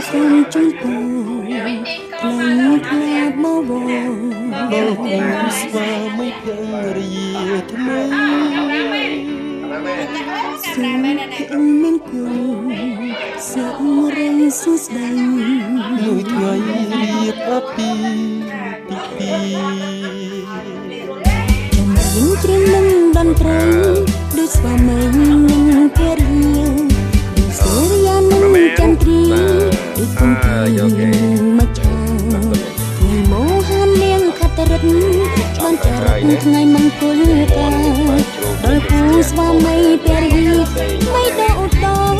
សូមជួយពរខ្លាំងខ្លាបបវរដល់គូស្វាមីភរិយាថ្មីសូមមានគុណសុខរីសួស្ដីមួយថ្ងៃរៀបអាពីពីចម្រៀងច្រៀងនឹងតន្ត្រីដូចស្វាមីនិងភរិយាដូចសូរិយានិងចន្ទ្រីដូចគុំពីមកឆាថ្ងៃមោហាននាងខត្តរិទ្ធបានចារឹកថ្ងៃមង្គលការដល់គូស្វាមីភរិយាមិនដល់ឧត្តម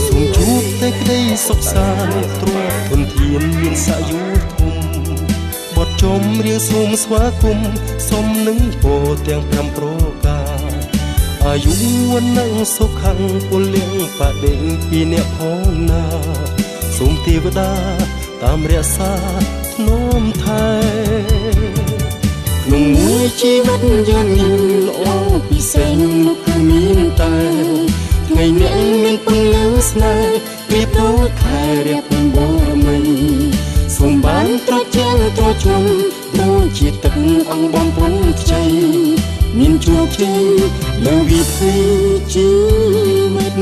សូមជួបតែក្តីសុខសាន្តទ្រព្យធនធានមានសាយុធំបត់ចំរៀងសូមស្វាគមន៍សុំនឹងពោទាំង5ប្រការអាយុវណ្ណៈសុខខាងពលៀងបដិងពីអ្នកផងណាសូមទេវតាតាមរក្សាធ្នមថែក្នុងមួយជីវិតយ៉ាងនេះល្អពិសេសនោះគឺមានតែថ្ងៃអ្នកមានពន្លឺស្នេហ៍ប្រៀបដូចខែរៀបបូរមីសូមបានត្រជាក់ត្រជុំដូចជាទឹកអង្គបំពុនខ្ចីមានជោគជ័យលើវិធីជីវិត